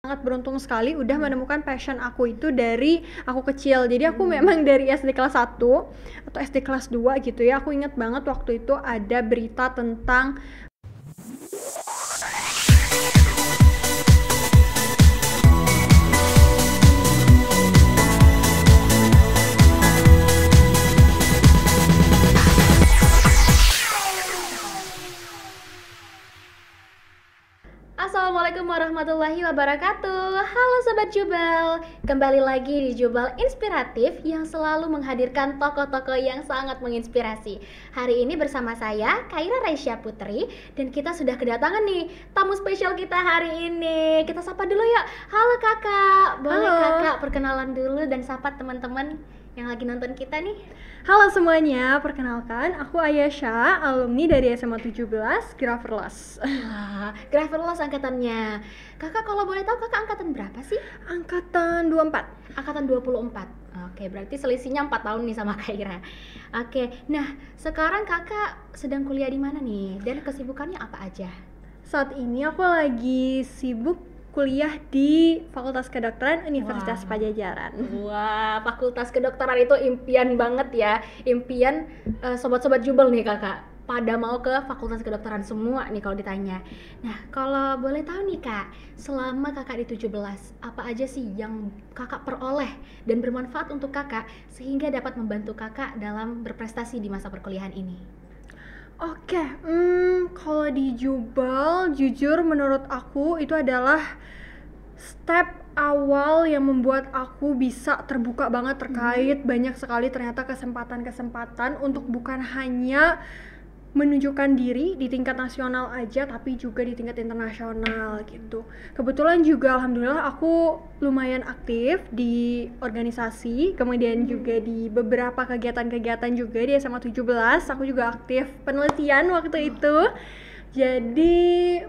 sangat beruntung sekali udah menemukan passion aku itu dari aku kecil. Jadi aku memang dari SD kelas 1 atau SD kelas 2 gitu ya. Aku inget banget waktu itu ada berita tentang Assalamualaikum warahmatullahi wabarakatuh. Halo Sobat Jubal, kembali lagi di Jubal Inspiratif yang selalu menghadirkan tokoh-tokoh yang sangat menginspirasi. Hari ini bersama saya, Kaira Raisya Putri, dan kita sudah kedatangan nih tamu spesial kita hari ini. Kita sapa dulu yuk. Halo kakak, boleh Halo. kakak perkenalan dulu dan sapa teman-teman yang lagi nonton kita nih. Halo semuanya, perkenalkan aku Ayasha, alumni dari SMA 17 Graverless. Wah, Graverless angkatannya. Kakak kalau boleh tahu kakak angkatan berapa sih? Angkatan 24. Angkatan 24. Oke, berarti selisihnya 4 tahun nih sama Kaira. Oke, nah sekarang kakak sedang kuliah di mana nih? Dan kesibukannya apa aja? Saat ini aku lagi sibuk kuliah di Fakultas Kedokteran Universitas Wah. Pajajaran. Wah, fakultas kedokteran itu impian banget ya. Impian sobat-sobat Jubel nih kakak. Pada mau ke fakultas kedokteran semua nih kalau ditanya. Nah, kalau boleh tahu nih kak, selama kakak di 17, apa aja sih yang kakak peroleh dan bermanfaat untuk kakak sehingga dapat membantu kakak dalam berprestasi di masa perkuliahan ini? Oke, kalau di Jubal, jujur menurut aku itu adalah step awal yang membuat aku bisa terbuka banget terkait banyak sekali ternyata kesempatan-kesempatan untuk bukan hanya menunjukkan diri di tingkat nasional aja tapi juga di tingkat internasional gitu. Kebetulan juga alhamdulillah aku lumayan aktif di organisasi, kemudian juga di beberapa kegiatan-kegiatan juga di SMA 17. Aku juga aktif penelitian waktu itu. Jadi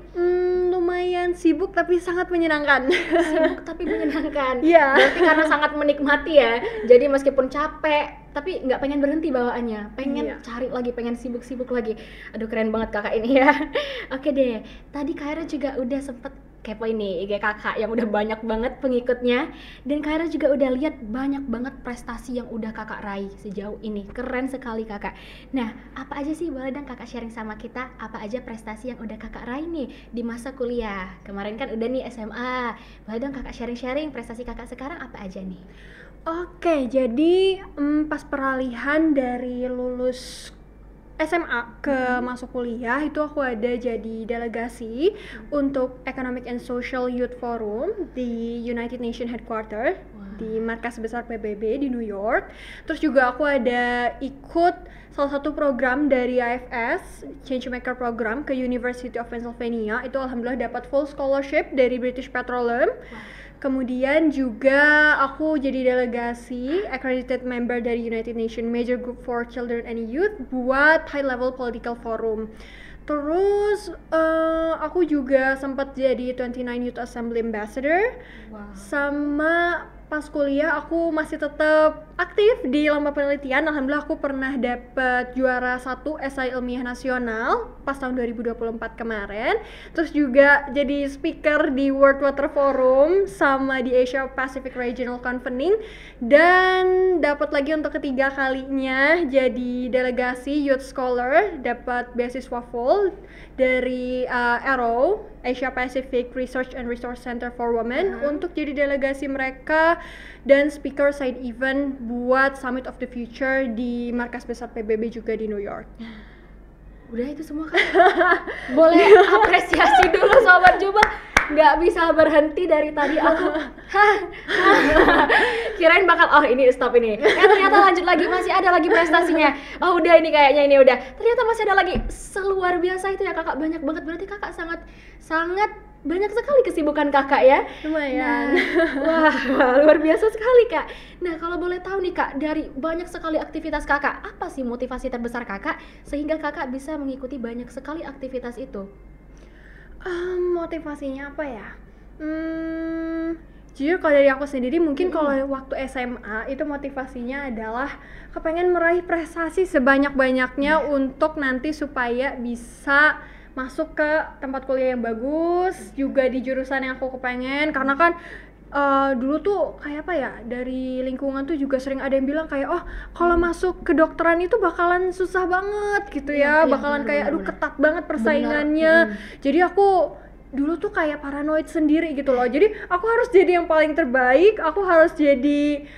lumayan sibuk tapi sangat menyenangkan. Sibuk tapi menyenangkan. Iya. Berarti karena sangat menikmati ya. Jadi meskipun capek, tapi nggak pengen berhenti bawaannya. Pengen Iya. cari lagi, pengen sibuk-sibuk lagi. Aduh keren banget kakak ini ya. Oke deh. Tadi Kaira juga udah sempet kepo ini IG kakak yang udah banyak banget pengikutnya. Dan Kaira juga udah lihat banyak banget prestasi yang udah kakak raih sejauh ini. Keren sekali kakak. Nah, apa aja sih boleh dong kakak sharing sama kita? Apa aja prestasi yang udah kakak raih nih di masa kuliah? Kemarin kan udah nih SMA. Boleh dong kakak sharing-sharing prestasi kakak sekarang apa aja nih? Oke, jadi pas peralihan dari lulus SMA ke masuk kuliah itu aku ada jadi delegasi untuk Economic and Social Youth Forum di United Nations Headquarters di markas besar PBB di New York. Terus juga aku ada ikut salah satu program dari IFS, Changemaker Program ke University of Pennsylvania. Itu alhamdulillah dapat full scholarship dari British Petroleum. Kemudian juga aku jadi delegasi accredited member dari United Nations Major Group for Children and Youth buat High Level Political Forum. Terus aku juga sempat jadi 29 Youth Assembly Ambassador. Wow. Sama pas kuliah aku masih tetap aktif di lomba penelitian. Alhamdulillah aku pernah dapat juara 1 esai ilmiah nasional pas tahun 2024 kemarin. Terus juga jadi speaker di World Water Forum sama di Asia Pacific Regional Convening, dan dapat lagi untuk ketiga kalinya jadi delegasi Youth Scholar, dapat beasiswa full dari ARO, Asia Pacific Research and Resource Center for Women, untuk jadi delegasi mereka dan speaker side event buat Summit of the Future di markas besar PBB juga di New York. Udah itu semua kan? Boleh apresiasi dulu sobat Jubel. Nggak bisa berhenti dari tadi aku kirain bakal ini stop ini. Ternyata lanjut lagi, masih ada lagi prestasinya. Oh udah ini kayaknya ini udah. Ternyata masih ada lagi. Seluar biasa itu ya kakak, banyak banget. Berarti kakak sangat banyak sekali kesibukan kakak ya. Lumayan. Nah, wah luar biasa sekali kak. Nah kalau boleh tahu nih kak, dari banyak sekali aktivitas kakak, apa sih motivasi terbesar kakak sehingga kakak bisa mengikuti banyak sekali aktivitas itu? Motivasinya apa ya? Jujur kalau dari aku sendiri mungkin kalau waktu SMA itu motivasinya adalah kepengen meraih prestasi sebanyak-banyaknya untuk nanti supaya bisa masuk ke tempat kuliah yang bagus, juga di jurusan yang aku kepengen, karena kan dulu tuh kayak apa ya, dari lingkungan tuh juga sering ada yang bilang kayak oh kalau masuk kedokteran itu bakalan susah banget gitu ya, bakalan kayak aduh ketat banget persaingannya. Jadi aku dulu tuh kayak paranoid sendiri gitu loh, jadi aku harus jadi yang paling terbaik, aku harus jadi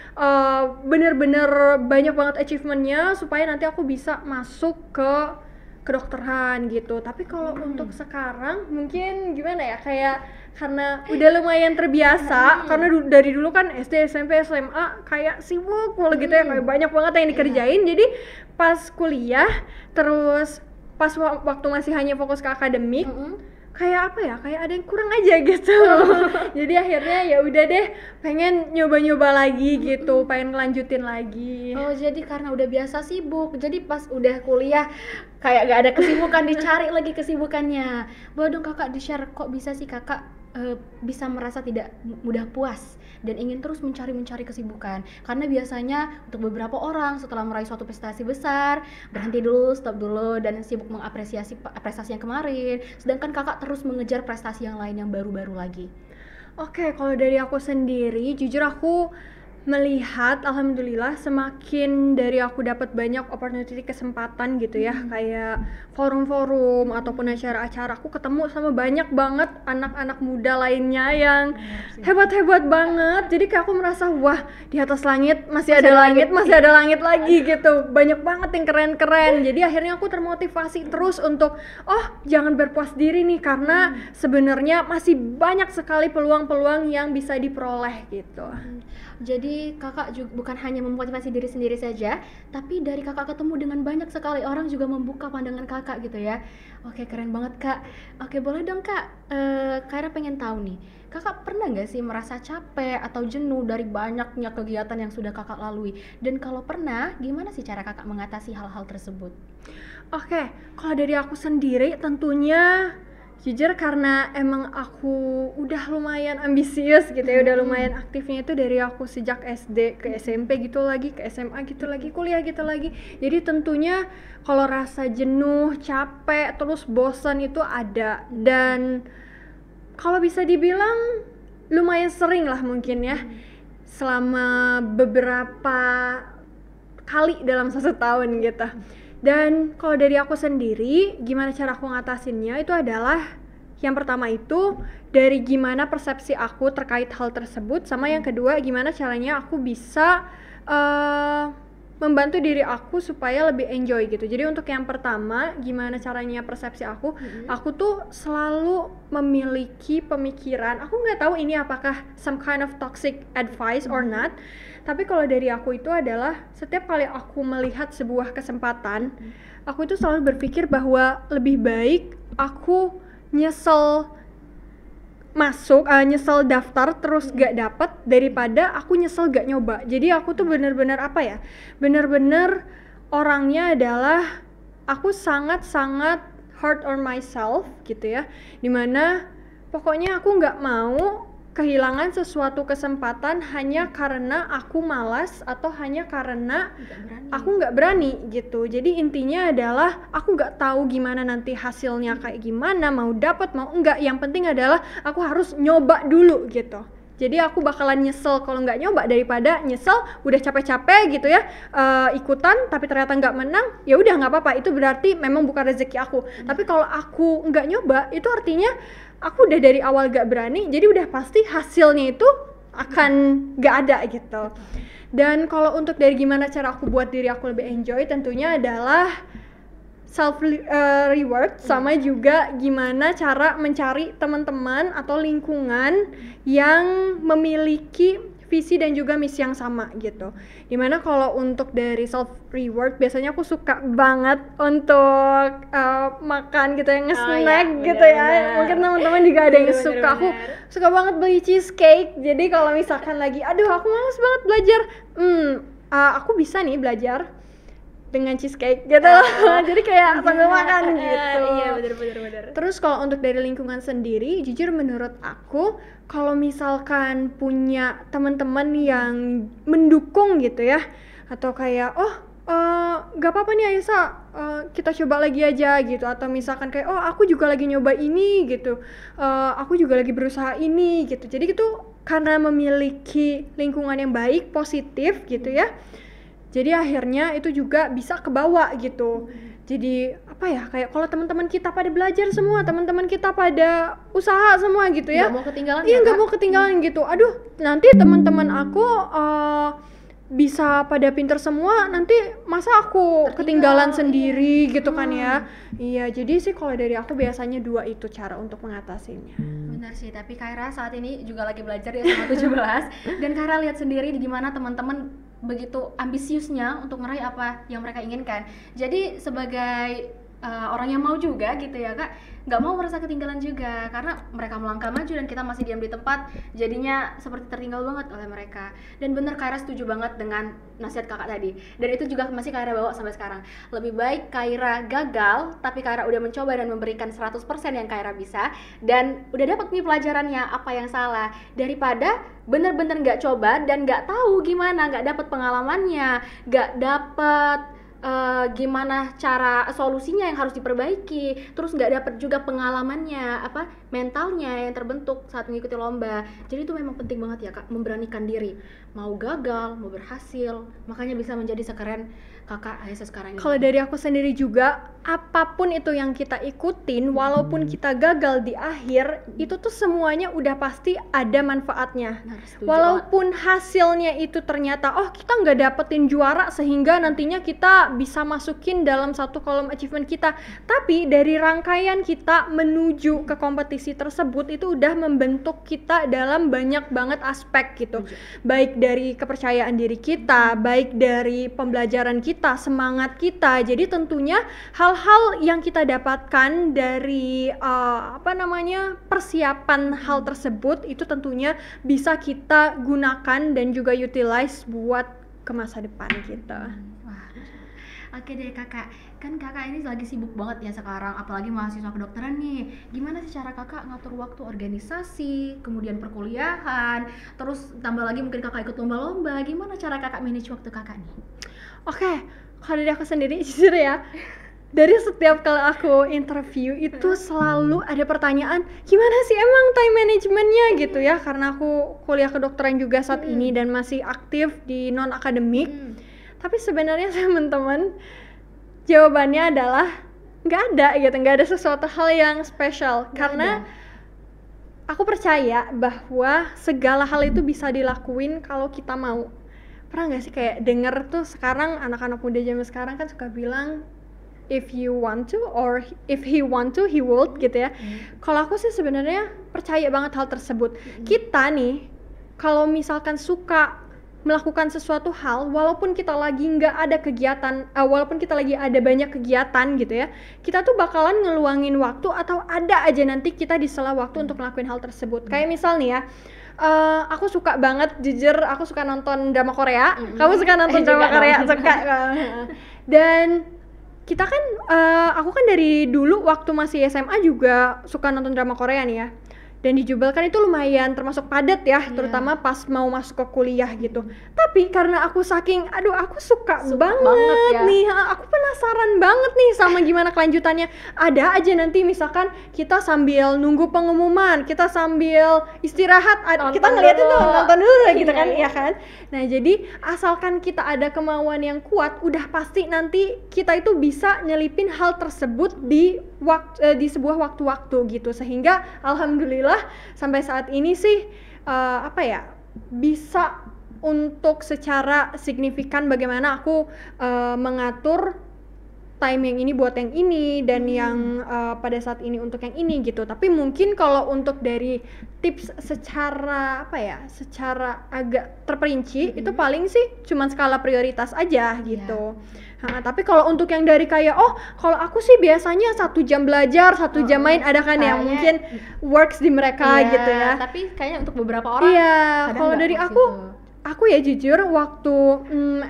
bener-bener banyak banget achievementnya supaya nanti aku bisa masuk ke kedokteran gitu. Tapi kalau untuk sekarang mungkin gimana ya, kayak karena udah lumayan terbiasa, karena dari dulu kan SD, SMP, SMA kayak sibuk mulu gitu ya, kayak banyak banget yang dikerjain. Jadi pas kuliah terus pas waktu masih hanya fokus ke akademik, kayak apa ya, kayak ada yang kurang aja gitu. Jadi akhirnya ya udah deh, pengen nyoba-nyoba lagi gitu, pengen ngelanjutin lagi. Oh, jadi karena udah biasa sibuk, jadi pas udah kuliah kayak gak ada kesibukan, dicari lagi kesibukannya. Boleh dong kakak di-share, kok bisa sih kakak bisa merasa tidak mudah puas dan ingin terus mencari kesibukan? Karena biasanya untuk beberapa orang setelah meraih suatu prestasi besar, berhenti dulu, stop dulu, dan sibuk mengapresiasi prestasi yang kemarin, sedangkan kakak terus mengejar prestasi yang lain yang baru-baru lagi. Oke, kalau dari aku sendiri, jujur aku melihat alhamdulillah semakin dari aku dapat banyak opportunity, kesempatan gitu ya, kayak forum-forum ataupun acara-acara, aku ketemu sama banyak banget anak-anak muda lainnya yang hebat-hebat banget. Jadi kayak aku merasa wah, di atas langit masih ada langit, masih ada langit lagi gitu. Banyak banget yang keren-keren. Jadi akhirnya aku termotivasi terus untuk jangan berpuas diri nih, karena sebenarnya masih banyak sekali peluang-peluang yang bisa diperoleh gitu. Jadi kakak juga bukan hanya memotivasi diri sendiri saja, tapi dari kakak ketemu dengan banyak sekali orang juga membuka pandangan kakak gitu ya. Oke, keren banget kak. Oke, boleh dong kak, Kaira pengen tahu nih, kakak pernah nggak sih merasa capek atau jenuh dari banyaknya kegiatan yang sudah kakak lalui? Dan kalau pernah, gimana sih cara kakak mengatasi hal-hal tersebut? Oke, kalau dari aku sendiri tentunya jujur karena emang aku udah lumayan ambisius gitu ya, udah lumayan aktifnya itu dari aku sejak SD ke SMP gitu lagi, ke SMA gitu lagi, kuliah gitu lagi. Jadi tentunya kalau rasa jenuh, capek, terus bosan itu ada, dan kalau bisa dibilang lumayan sering lah mungkin ya, selama beberapa kali dalam 1 tahun gitu. Dan kalau dari aku sendiri, gimana cara aku ngatasinnya itu adalah yang pertama itu dari gimana persepsi aku terkait hal tersebut, sama yang kedua gimana caranya aku bisa membantu diri aku supaya lebih enjoy gitu. Jadi untuk yang pertama, gimana caranya persepsi aku, aku tuh selalu memiliki pemikiran, aku nggak tahu ini apakah some kind of toxic advice or not, tapi kalau dari aku itu adalah setiap kali aku melihat sebuah kesempatan, aku itu selalu berpikir bahwa lebih baik aku nyesel daftar terus gak dapet daripada aku nyesel gak nyoba. Jadi aku tuh bener-bener bener-bener orangnya adalah aku sangat-sangat hard on myself gitu ya, dimana pokoknya aku gak mau kehilangan sesuatu kesempatan hanya karena aku malas atau hanya karena aku nggak berani gitu. Jadi intinya adalah aku nggak tahu gimana nanti hasilnya kayak gimana, mau dapat mau enggak, yang penting adalah aku harus nyoba dulu gitu. Jadi aku bakalan nyesel kalau nggak nyoba daripada nyesel udah capek-capek gitu ya, ikutan tapi ternyata nggak menang, ya udah nggak apa-apa, itu berarti memang bukan rezeki aku. Tapi kalau aku nggak nyoba itu artinya aku udah dari awal gak berani, jadi udah pasti hasilnya itu akan gak ada gitu. Dan kalau untuk dari gimana cara aku buat diri aku lebih enjoy, tentunya adalah self reward, sama juga gimana cara mencari teman-teman atau lingkungan yang memiliki visi dan juga misi yang sama gitu. Dimana kalau untuk dari self reward biasanya aku suka banget untuk makan gitu, yang nge-snack gitu ya. Mungkin teman-teman juga ada yang suka. Aku suka banget beli cheesecake. Jadi kalau misalkan lagi aduh aku males banget belajar, aku bisa nih belajar dengan cheesecake gitu. Jadi kayak sambil makan gitu. Iya, benar. Terus kalau untuk dari lingkungan sendiri, jujur menurut aku kalau misalkan punya teman-teman yang mendukung gitu ya, atau kayak gak apa-apa nih Aisyah, kita coba lagi aja gitu, atau misalkan kayak oh aku juga lagi nyoba ini gitu, aku juga lagi berusaha ini gitu. Jadi itu karena memiliki lingkungan yang baik, positif gitu ya, jadi akhirnya itu juga bisa kebawa gitu. Jadi apa ya, kayak kalau teman-teman kita pada belajar semua, teman-teman kita pada usaha semua gitu ya, Nggak mau ketinggalan iya ya, nggak Kak? mau ketinggalan gitu. Aduh, nanti teman-teman aku bisa pada pinter semua, nanti masa aku ketinggalan sendiri gitu kan ya. Iya, jadi sih kalau dari aku biasanya 2 itu cara untuk mengatasinya. Benar sih, tapi Kaira saat ini juga lagi belajar di SMA 17 dan Kaira lihat sendiri di gimana teman-teman begitu ambisiusnya untuk meraih apa yang mereka inginkan. Jadi sebagai orang yang mau juga gitu ya Kak, nggak mau merasa ketinggalan juga karena mereka melangkah maju dan kita masih diam di tempat, jadinya seperti tertinggal banget oleh mereka. Dan bener, Kaira setuju banget dengan nasihat kakak tadi, dan itu juga masih Kaira bawa sampai sekarang. Lebih baik Kaira gagal tapi Kaira udah mencoba dan memberikan 100% yang Kaira bisa dan udah dapat nih pelajarannya apa yang salah, daripada bener-bener nggak coba dan nggak tahu gimana, nggak dapat pengalamannya, nggak dapat gimana cara solusinya yang harus diperbaiki, terus nggak dapat juga pengalamannya, apa mentalnya yang terbentuk saat mengikuti lomba. Jadi itu memang penting banget ya Kak, memberanikan diri, mau gagal mau berhasil, makanya bisa menjadi sekeren kakak Aisyah sekarang ini. Kalau dari aku sendiri juga, apapun itu yang kita ikutin, walaupun kita gagal di akhir, itu tuh semuanya udah pasti ada manfaatnya. Nah, setuju Walaupun hasilnya itu ternyata, oh kita nggak dapetin juara sehingga nantinya kita bisa masukin dalam satu kolom achievement kita, tapi dari rangkaian kita menuju ke kompetisi tersebut itu udah membentuk kita dalam banyak banget aspek gitu. Baik dari kepercayaan diri kita, baik dari pembelajaran kita, semangat kita. Jadi tentunya hal-hal yang kita dapatkan dari persiapan hal tersebut itu tentunya bisa kita gunakan dan juga utilize buat ke masa depan kita. Wah, oke deh kakak, kan kakak ini lagi sibuk banget ya sekarang, apalagi mahasiswa kedokteran nih. Gimana sih cara kakak ngatur waktu organisasi, kemudian perkuliahan, terus tambah lagi mungkin kakak ikut lomba-lomba, gimana cara kakak manage waktu kakak nih? Oke, kalau dari aku sendiri jujur ya, dari setiap kali aku interview itu selalu ada pertanyaan, gimana sih emang time managementnya gitu ya, karena aku kuliah kedokteran juga saat ini dan masih aktif di non akademik. Tapi sebenarnya teman-teman, jawabannya adalah nggak ada sesuatu hal yang spesial, karena aku percaya bahwa segala hal itu bisa dilakuin kalau kita mau. Pernah nggak sih kayak denger tuh sekarang anak-anak muda zaman sekarang kan suka bilang if you want to or if he want to he would gitu ya. Kalau aku sih sebenarnya percaya banget hal tersebut. Kita nih kalau misalkan suka melakukan sesuatu hal, walaupun kita lagi nggak ada kegiatan, walaupun kita lagi ada banyak kegiatan gitu ya, kita tuh bakalan ngeluangin waktu atau ada aja nanti kita di sela waktu untuk ngelakuin hal tersebut. Kayak misal nih ya, aku suka banget, jujur aku suka nonton drama Korea. Kamu suka nonton drama Korea? Suka. Dan kita kan, aku kan dari dulu waktu masih SMA juga suka nonton drama Korea nih ya. Dan di Jubel kan itu lumayan termasuk padat ya, terutama pas mau masuk ke kuliah gitu. Tapi karena aku saking, aku suka banget ya nih, aku penasaran banget nih sama gimana kelanjutannya. Ada aja nanti misalkan kita sambil nunggu pengumuman, kita sambil istirahat, kita ngeliatin tuh, nonton dulu gitu kan, ya kan. Nah jadi asalkan kita ada kemauan yang kuat, udah pasti nanti kita itu bisa nyelipin hal tersebut di sebuah waktu-waktu gitu, sehingga alhamdulillah sampai saat ini sih bisa untuk secara signifikan bagaimana aku mengatur time yang ini buat yang ini dan yang pada saat ini untuk yang ini gitu. Tapi mungkin kalau untuk dari tips secara secara agak terperinci itu paling sih cuman skala prioritas aja gitu. Tapi kalau untuk yang dari kayak kalau aku sih biasanya 1 jam belajar, 1 jam main, ada kan yang mungkin works di mereka gitu ya. Tapi kayaknya untuk beberapa orang kalau dari aku ya jujur waktu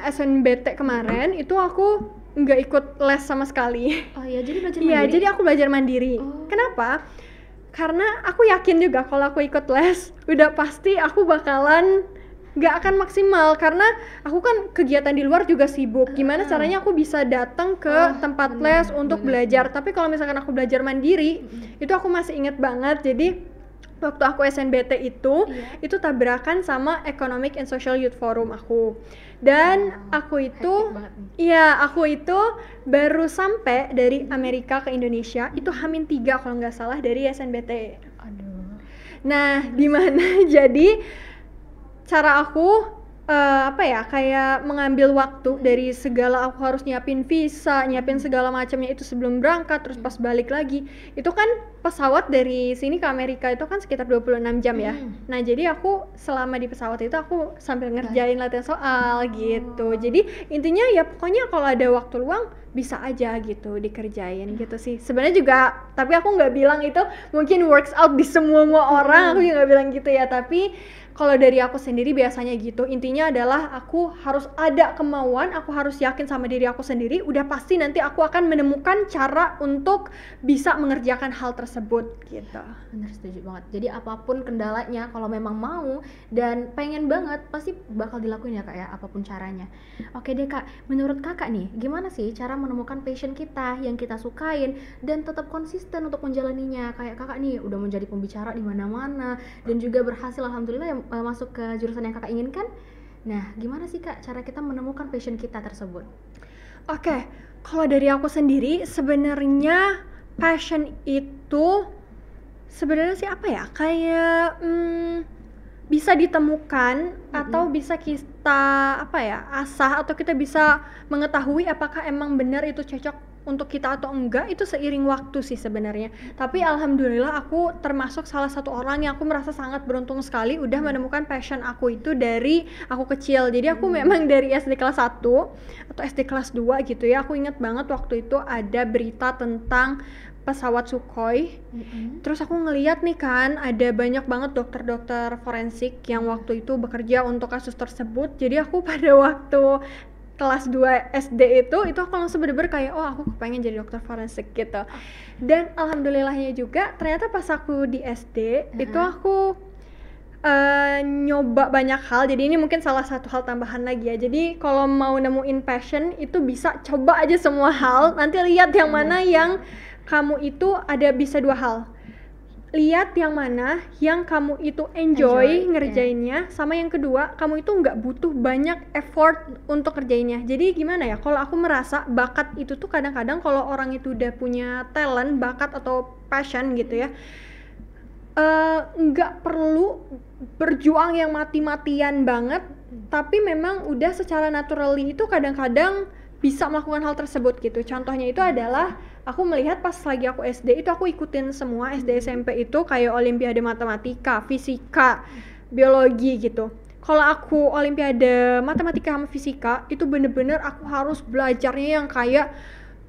SNBT kemarin itu aku nggak ikut les sama sekali. Jadi belajar mandiri? Iya, jadi aku belajar mandiri. Kenapa? Karena aku yakin juga kalau aku ikut les, udah pasti aku bakalan nggak akan maksimal karena aku kan kegiatan di luar juga sibuk. Gimana caranya aku bisa datang ke tempat les untuk belajar. Tapi kalau misalkan aku belajar mandiri, itu aku masih inget banget. Jadi waktu aku SNBT itu tabrakan sama Economic and Social Youth Forum aku. Dan aku itu baru sampai dari Amerika ke Indonesia itu H-3 kalau nggak salah dari SNBT. Aduh. Nah, di mana jadi cara aku kayak mengambil waktu dari segala, aku harus nyiapin visa, nyiapin segala macamnya itu sebelum berangkat, terus pas balik lagi. Itu kan pesawat dari sini ke Amerika itu kan sekitar 26 jam ya. Nah, jadi aku selama di pesawat itu aku sambil ngerjain latihan soal gitu. Jadi intinya ya pokoknya kalau ada waktu luang bisa aja gitu dikerjain gitu sih. Sebenarnya juga, tapi aku nggak bilang itu mungkin works out di semua orang, aku juga nggak bilang gitu ya. Tapi kalau dari aku sendiri biasanya gitu, intinya adalah aku harus ada kemauan, aku harus yakin sama diri aku sendiri, udah pasti nanti aku akan menemukan cara untuk bisa mengerjakan hal tersebut gitu. Bener, setuju banget. Jadi apapun kendalanya, kalau memang mau dan pengen banget, pasti bakal dilakuin ya Kak ya, apapun caranya. Oke deh Kak, menurut Kakak nih, gimana sih cara menemukan passion kita yang kita sukain dan tetap konsisten untuk menjalaninya? Kayak Kakak nih udah menjadi pembicara di mana-mana dan juga berhasil alhamdulillah ya masuk ke jurusan yang Kakak inginkan. Nah, gimana sih Kak cara kita menemukan passion kita tersebut? Oke, kalau dari aku sendiri sebenarnya passion itu sebenarnya sih apa ya? Kayak bisa ditemukan atau bisa kita asah, atau kita bisa mengetahui apakah emang benar itu cocok untuk kita atau enggak, itu seiring waktu sih sebenarnya. Tapi alhamdulillah aku termasuk salah satu orang yang aku merasa sangat beruntung sekali udah menemukan passion aku itu dari aku kecil. Jadi aku memang dari SD kelas 1 atau SD kelas 2 gitu ya. Aku ingat banget waktu itu ada berita tentang pesawat Sukhoi. Terus aku ngeliat nih kan ada banyak banget dokter-dokter forensik yang waktu itu bekerja untuk kasus tersebut. Jadi aku pada waktu kelas 2 SD itu aku langsung bener-bener kayak aku kepengen jadi dokter forensik gitu. Dan alhamdulillahnya juga ternyata pas aku di SD itu aku nyoba banyak hal. Jadi ini mungkin salah satu hal tambahan lagi ya. Jadi kalau mau nemuin passion itu bisa coba aja semua hal, nanti lihat yang mana yang kamu itu ada bisa dua hal. Lihat yang mana yang kamu itu enjoy ngerjainnya, sama yang kedua kamu itu nggak butuh banyak effort untuk kerjainnya. Jadi gimana ya, kalau aku merasa bakat itu tuh kadang-kadang kalau orang itu udah punya talent, bakat atau passion gitu ya, nggak perlu berjuang yang mati-matian banget, tapi memang udah secara naturally itu kadang-kadang bisa melakukan hal tersebut gitu. Contohnya itu adalah aku melihat pas lagi aku SD itu aku ikutin semua SD SMP itu kayak olimpiade matematika, fisika, biologi gitu. Kalau aku olimpiade matematika sama fisika itu bener-bener aku harus belajarnya yang kayak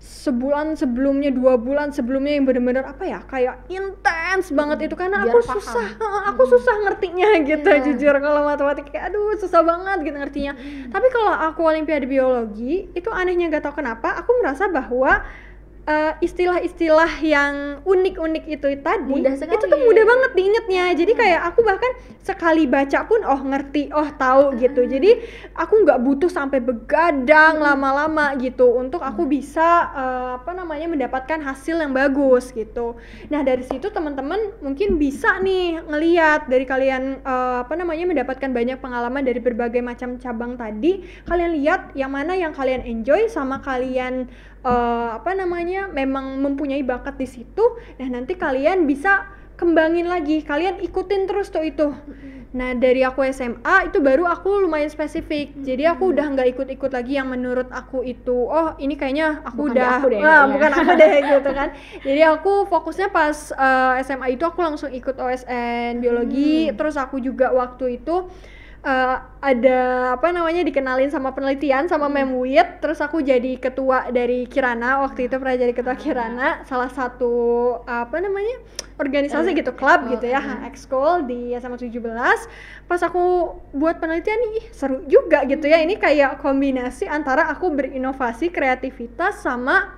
sebulan sebelumnya, 2 bulan sebelumnya, yang bener-bener kayak intens banget itu karena aku susah ngertinya gitu. Jujur kalau matematika aduh susah banget gitu ngertinya. Tapi kalau aku olimpiade biologi itu anehnya gak tahu kenapa aku merasa bahwa istilah-istilah yang unik-unik itu tadi itu tuh mudah banget diingetnya. Jadi kayak aku bahkan sekali baca pun ngerti, tahu gitu. Jadi aku nggak butuh sampai begadang lama-lama gitu untuk aku bisa mendapatkan hasil yang bagus gitu. Nah dari situ teman-teman mungkin bisa nih ngelihat dari kalian mendapatkan banyak pengalaman dari berbagai macam cabang tadi. Kalian lihat yang mana yang kalian enjoy sama kalian memang mempunyai bakat di situ. Nah nanti kalian bisa kembangin lagi, kalian ikutin terus tuh itu. Nah dari aku SMA itu baru aku lumayan spesifik. Jadi aku udah nggak ikut-ikut lagi yang menurut aku itu ini kayaknya bukan aku deh gitu kan. Jadi aku fokusnya pas SMA itu aku langsung ikut OSN biologi. Terus aku juga waktu itu ada dikenalin sama penelitian sama Memwit, terus aku jadi ketua dari Kirana. Waktu itu pernah jadi ketua Kirana, salah satu organisasi gitu, klub gitu ya, ekskul di SMA 17. Pas aku buat penelitian nih seru juga gitu ya, ini kayak kombinasi antara aku berinovasi, kreativitas sama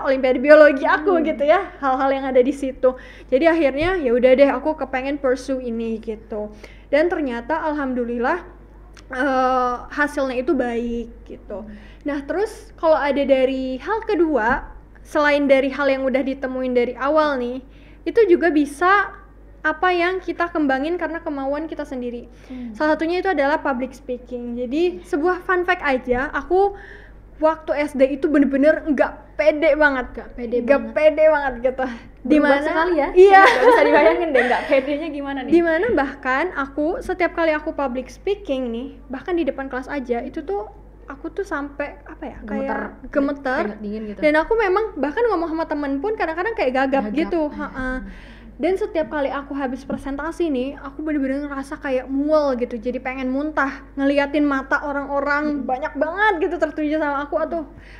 olimpiade biologi aku gitu ya, hal-hal yang ada di situ. Jadi akhirnya ya udah deh aku kepengen pursue ini gitu. Dan ternyata alhamdulillah hasilnya itu baik gitu. Nah terus kalau ada dari hal kedua, selain dari hal yang udah ditemuin dari awal nih, itu juga bisa apa yang kita kembangin karena kemauan kita sendiri. Salah satunya itu adalah public speaking. Jadi sebuah fun fact aja, aku waktu SD itu bener-bener nggak pede banget gitu. Berubah sekali ya? Iya. Gak bisa dibayangin deh, nggak pedenya gimana nih? Dimana bahkan aku setiap kali aku public speaking nih, bahkan di depan kelas aja itu tuh aku tuh sampai apa ya, kayak gemeter, keringat dingin gitu. dan aku memang bahkan ngomong sama temen pun kadang-kadang kayak gagap gitu. Dan setiap kali aku habis presentasi nih, aku bener-bener ngerasa kayak mual gitu, jadi pengen muntah ngeliatin mata orang-orang banyak banget gitu tertuju sama aku,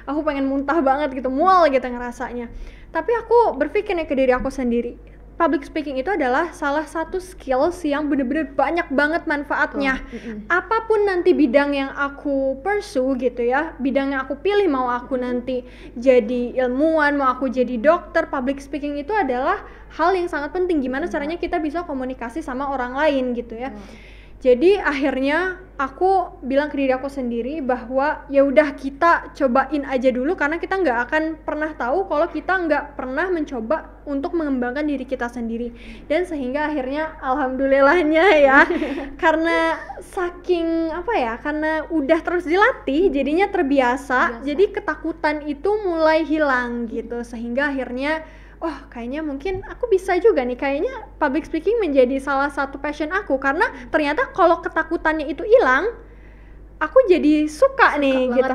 aku pengen muntah banget gitu, mual gitu ngerasanya. Tapi aku berpikir nih ke diri aku sendiri, public speaking itu adalah salah satu skills yang bener-bener banyak banget manfaatnya. Apapun nanti bidang yang aku pursue gitu ya, bidang yang aku pilih, mau aku nanti jadi ilmuwan, mau aku jadi dokter, public speaking itu adalah hal yang sangat penting. Gimana caranya kita bisa komunikasi sama orang lain gitu ya. Jadi akhirnya aku bilang ke diri aku sendiri bahwa ya udah kita cobain aja dulu, karena kita nggak akan pernah tahu kalau kita nggak pernah mencoba untuk mengembangkan diri kita sendiri. Dan sehingga akhirnya alhamdulillahnya ya karena saking karena udah terus dilatih jadinya terbiasa. Jadi ketakutan itu mulai hilang gitu, sehingga akhirnya kayaknya mungkin aku bisa juga nih, kayaknya public speaking menjadi salah satu passion aku, karena ternyata kalau ketakutannya itu hilang, aku jadi suka nih gitu.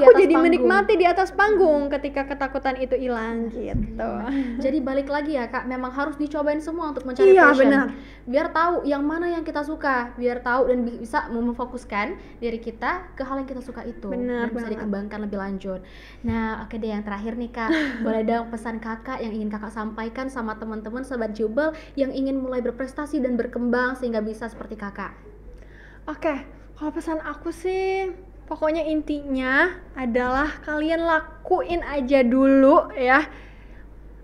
Aku jadi menikmati di atas panggung ketika ketakutan itu hilang gitu. Jadi balik lagi ya Kak, memang harus dicobain semua untuk mencari passion. Benar. Biar tahu yang mana yang kita suka, biar tahu dan bisa memfokuskan diri kita ke hal yang kita suka itu. Benar, dan bisa dikembangkan lebih lanjut. Nah, oke deh, yang terakhir nih Kak, boleh dong pesan Kakak yang ingin Kakak sampaikan sama teman-teman Sobat Jubel yang ingin mulai berprestasi dan berkembang sehingga bisa seperti Kakak. Oke. Kalau pesan aku sih, pokoknya intinya adalah kalian lakuin aja dulu ya.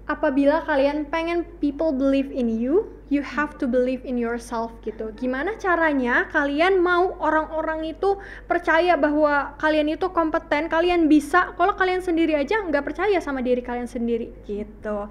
Apabila kalian pengen people believe in you, you have to believe in yourself gitu. Gimana caranya kalian mau orang-orang itu percaya bahwa kalian itu kompeten, kalian bisa, kalau kalian sendiri aja nggak percaya sama diri kalian sendiri gitu.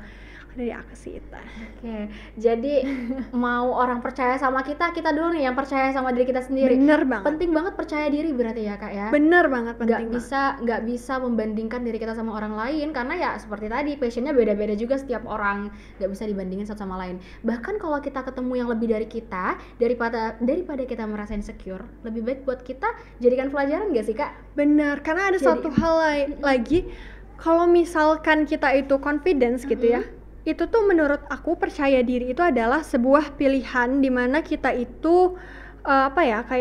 Dari aku sih itu. Oke, jadi mau orang percaya sama kita dulu nih yang percaya sama diri kita sendiri. Bener banget. Penting banget percaya diri berarti ya Kak ya. Bener banget, penting. Nggak bisa membandingkan diri kita sama orang lain, karena ya seperti tadi passionnya beda-beda juga setiap orang, nggak bisa dibandingin satu sama lain. Bahkan kalau kita ketemu yang lebih dari kita, daripada kita merasa insecure, lebih baik buat kita jadikan pelajaran nggak sih Kak? Bener, karena ada satu hal lagi, kalau misalkan kita itu confidence gitu ya, itu tuh menurut aku percaya diri itu adalah sebuah pilihan di mana kita itu kayak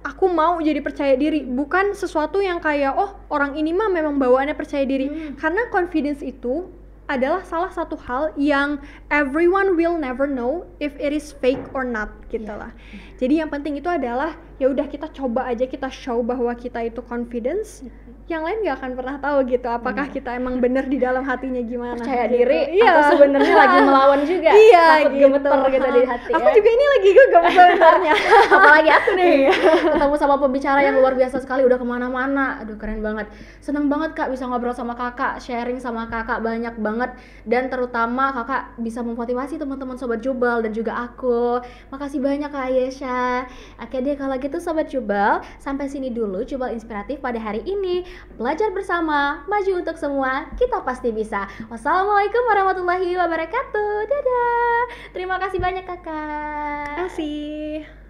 aku mau jadi percaya diri, bukan sesuatu yang kayak orang ini mah memang bawaannya percaya diri. Karena confidence itu adalah salah satu hal yang everyone will never know if it is fake or not gitu lah. Jadi yang penting itu adalah ya udah kita coba aja, kita show bahwa kita itu confidence. Yang lain gak akan pernah tahu gitu apakah kita emang bener di dalam hatinya gimana, percaya gitu. diri atau sebenarnya lagi melawan juga, takut gitu. gemeter gitu di hati. Aku juga ini lagi gemeter sebenarnya. Apalagi aku nih ketemu sama pembicara yang luar biasa sekali, udah kemana-mana. Aduh keren banget, seneng banget Kak bisa ngobrol sama Kakak, sharing sama Kakak banyak banget, dan terutama Kakak bisa memotivasi teman-teman Sobat Jubel dan juga aku. Makasih banyak Kak Ayesha. Oke deh kalau gitu Sobat Jubel, sampai sini dulu Jubel Inspiratif pada hari ini. Belajar bersama, maju untuk semua, kita pasti bisa. Wassalamualaikum warahmatullahi wabarakatuh. Dadah. Terima kasih banyak Kakak. Terima kasih.